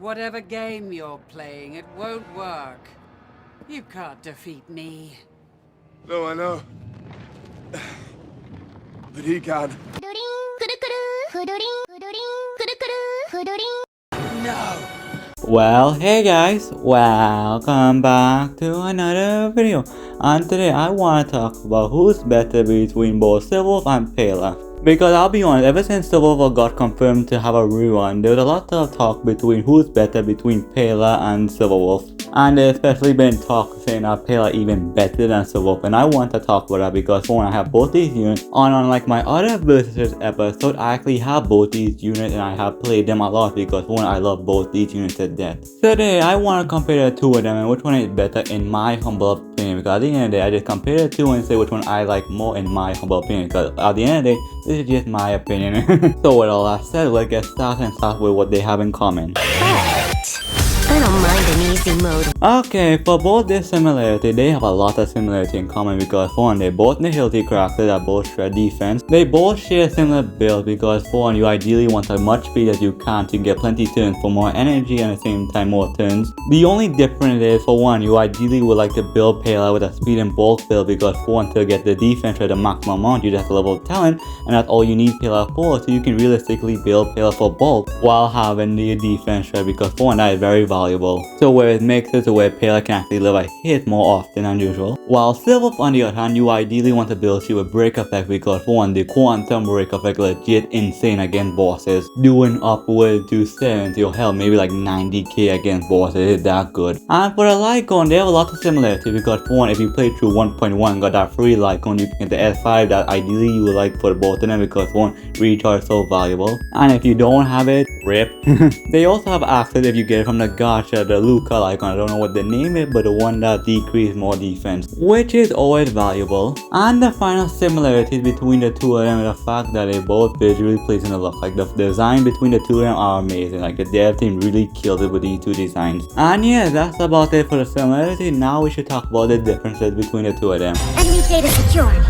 Whatever game you're playing, it won't work. You can't defeat me. No, I know. But he can. No! Well, hey guys, welcome back to another video. And today I want to talk about who's better between both Silverwolf and Pela. Because I'll be honest, ever since Silverwolf got confirmed to have a rerun, there was a lot of talk between who's better between Pela and Silverwolf. And there's especially been talk saying that Pela even better than Silverwolf, and I want to talk about that because for one, I have both these units. And unlike my other versus episode, I actually have both these units and I have played them a lot because for one, I love both these units to death. So today I want to compare the two of them and which one is better in my humble opinion, because at the end of the day I just compare the two and say which one I like more in my humble opinion, because at the end of the day this is just my opinion. So with all that said, let's get started and start with what they have in common. I don't mind an easy mode. Okay, for both their similarity, they have a lot of similarity in common because for one, they're both healthy characters that both shred defense. They both share similar builds because for one, you ideally want as much speed as you can to get plenty turns for more energy and at the same time more turns. The only difference is for one, you ideally would like to build Pela with a speed and bulk build because for one, to get the defense at the maximum amount, you just have to level talent and that's all you need Pela for, so you can realistically build Pela for bulk while having the defense shred because for one, that is very valuable. So where it makes it to where Pela can actually live a hit more often than usual. While Silverwolf on the other hand, you ideally want to build you a break effect because for one, the quantum break effect legit insane against bosses, doing upward to 70 or hell maybe like 90k against bosses. It's that good. And for the Lycon, they have a lot of similarity because for one, if you play through 1.1 got that free Lycon, you can get the S5 that ideally you would like for both of them because for one, recharge is so valuable. And if you don't have it, rip. They also have access if you get it from the gacha, the Luca Lycon. I don't know what the name is, but the one that decreases more defense, which is always valuable. And the final similarities between the two of them is the fact that they both visually pleasing to look. Like the design between the two of them are amazing. Like the dev team really killed it with these two designs. And yeah, that's about it for the similarity. Now we should talk about the differences between the two of them. Enemy data secured.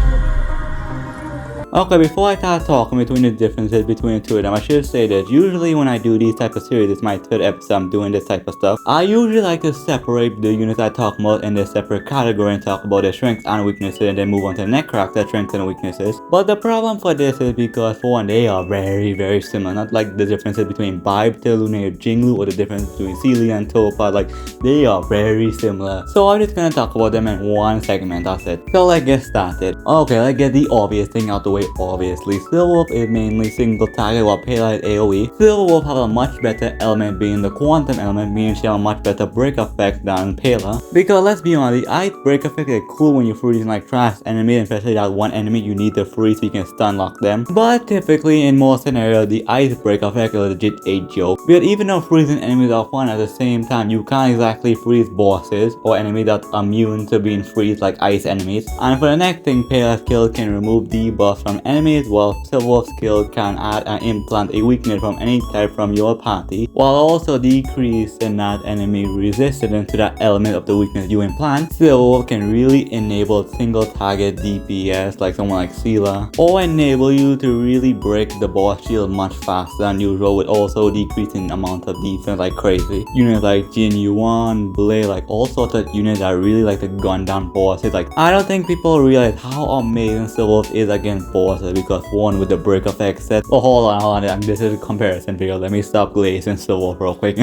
Okay, before I start talking between the differences between the two of them, I should say that usually when I do these type of series, it's my third episode I'm doing this type of stuff. I usually like to separate the units I talk about in a separate category and talk about their strengths and weaknesses and then move on to the next character strengths and weaknesses. But the problem for this is because for one, they are very similar. Not like the differences between Vibe, Luna, Jinglu, or the difference between Celia and Topaz. Like they are very similar. So I'm just gonna talk about them in one segment, that's it. So let's get started. Okay, let's get the obvious thing out the way. Obviously, Silverwolf is mainly single target while Pela is AoE. Silverwolf have a much better element being the quantum element, meaning she have a much better break effect than Pela. Because let's be honest, the ice break effect is cool when you're freezing like trash enemies, especially that one enemy you need to freeze so you can stun lock them. But typically in most scenarios, the ice break effect is legit a joke. Because even though freezing enemies are fun, at the same time you can't exactly freeze bosses or enemies that are immune to being freezed like ice enemies. And for the next thing, Pela's skill can remove debuffs from enemies, while Silverwolf's skill can add and implant a weakness from any type from your party, while also decreasing that enemy resistance to that element of the weakness you implant. Silverwolf can really enable single target DPS like someone like Celia, or enable you to really break the boss shield much faster than usual with also decreasing amount of defense like crazy. Units like Jin Yuan, Blade, like all sorts of units that really like to gun down bosses. Like I don't think people realize how amazing Silverwolf is against bosses because one with the break effect set. Oh, hold on, this is a comparison video. Let me stop glazing Silverwolf real quick.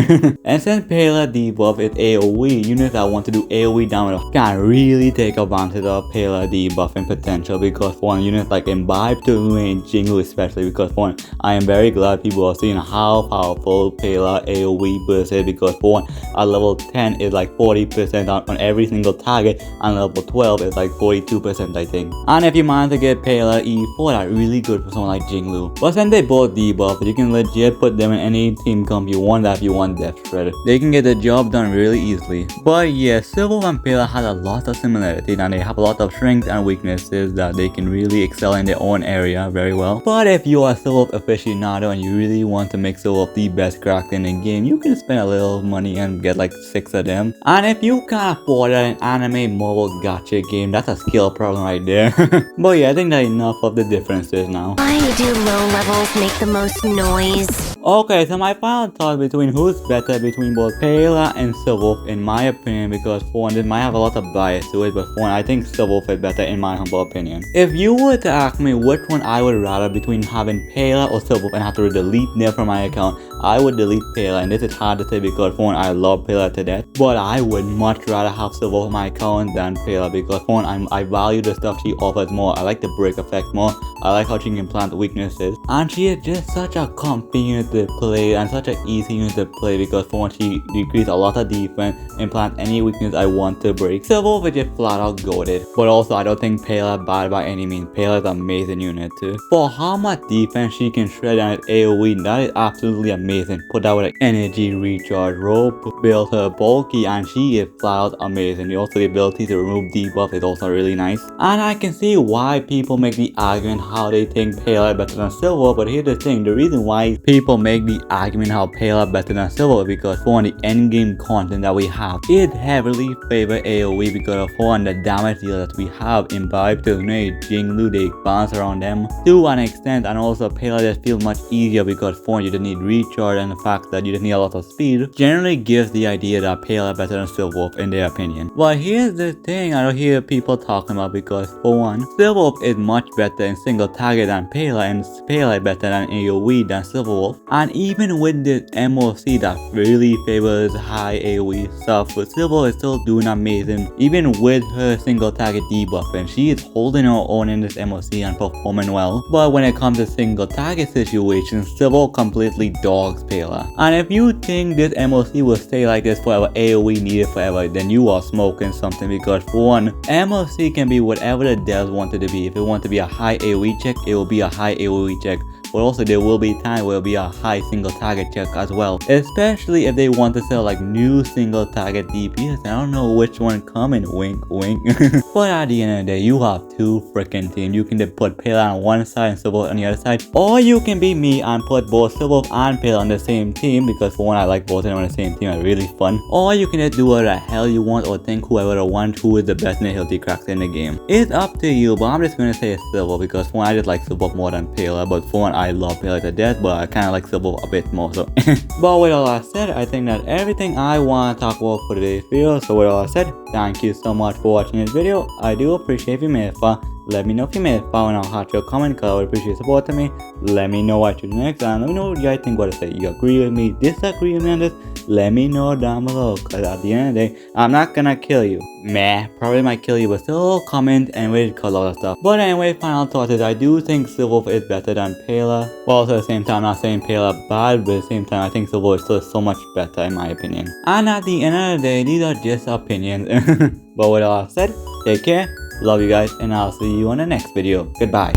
And since Pela debuff is AoE, units that want to do AoE damage can really take advantage of Pela debuffing potential because one, units like Imbibe, Tulu, and Jingle especially because one, I am very glad people are seeing how powerful Pela AoE burst is because one, at level 10 is like 40% on every single target and level 12 is like 42% I think. And if you manage to get Pela E4, that's really good for someone like Jinglu. But since they both debuff, you can legit put them in any team comp you want that if you want Death Shred. They can get the job done really easily. But yeah, Silverwolf and Pela has a lot of similarity and they have a lot of strengths and weaknesses that they can really excel in their own area very well. But if you are a Silverwolf aficionado and you really want to make Silverwolf the best character in the game, you can spend a little money and get like 6 of them. And if you can't afford an anime mobile gacha game, that's a skill problem right there. But yeah, I think that's enough of the differences now. Why do low levels make the most noise? Okay, so my final thought between who's better between both Pela and Silverwolf in my opinion, because for one, this might have a lot of bias to it, but for one, I think Silverwolf is better in my humble opinion. If you were to ask me which one I would rather between having Pela or Silverwolf and have to delete them from my account, I would delete Pela, and this is hard to say because for one, I love Pela to death, but I would much rather have Silverwolf on my account than Pela because for one, I value the stuff she offers more. I like the break effect more. I like how she can plant weaknesses, and she is just such a comfy unit to play and such an easy unit to play because for one, she decreases a lot of defense and plant any weakness I want to break. Silverwolf is just flat out goated, but also I don't think Pela bad by any means. Pela is an amazing unit too. For how much defense she can shred on its AoE, that is absolutely amazing. Put that with an energy recharge, rope, build her bulky, and she is flat out amazing. Also the ability to remove debuff is also really nice. And I can see why people make the argument how they think Pela is better than Silverwolf, but here's the thing, the reason why people make the argument how Pela is better than Silverwolf because for one, the endgame content that we have, it heavily favors AoE because of for one, the damage deal that we have Imbibe, Tilnade, Jinglu, they bounce around them to an extent, and also Pela just feels much easier because for one, you don't need recharge, and the fact that you just need a lot of speed generally gives the idea that Pela is better than Silverwolf in their opinion. But here's the thing I don't hear people talking about because for one, Silverwolf is much better in single target than Pela, and Pela is better than AoE than Silverwolf. And even with the MOC that really favors high AoE stuff, but Silverwolf is still doing amazing even with her single target debuff, and she is holding her own in this MOC and performing well. But when it comes to single target situations, Silverwolf completely dogs Pela. And if you think this MOC will stay like this forever, AoE needed forever, then you are smoking something because for one, MOC can be whatever the devs want it to be. If it wants to be a high AoE check, it will be a high AoE check. But also there will be time where it will be a high single target check as well, especially if they want to sell like new single target DPS. I don't know which one coming, wink wink. But at the end of the day, you have two freaking teams. You can put Pela on one side and Silverwolf on the other side, or you can be me and put both Silverwolf and Pela on the same team because for one, I like both of them on the same team. It's really fun. Or you can just do whatever the hell you want or think whoever wants who is the best Nihility cracks in the game. It's up to you, but I'm just gonna say it's Silverwolf because for one, I just like Silverwolf more than Pela, but for one, I love Pela to death, but I kind of like Silverwolf a bit more so. But with all that said, I think that everything I want to talk about for today's video. So with all that said, thank you so much for watching this video. I do appreciate if you made it far. Let me know if you made it far and I'll heart your comment because I would appreciate supporting me. Let me know what you do next and let me know what you guys think what to say. You agree with me, disagree with me on this? Let me know down below because at the end of the day, I'm not gonna kill you. Meh, probably might kill you, but still comment and wait to call all that stuff. But anyway, final thought is I do think Silverwolf is better than Pela. But also at the same time, I'm not saying Pela bad, but at the same time, I think Silverwolf is still so much better in my opinion. And at the end of the day, these are just opinions. But with all that said, take care, love you guys, and I'll see you on the next video. Goodbye.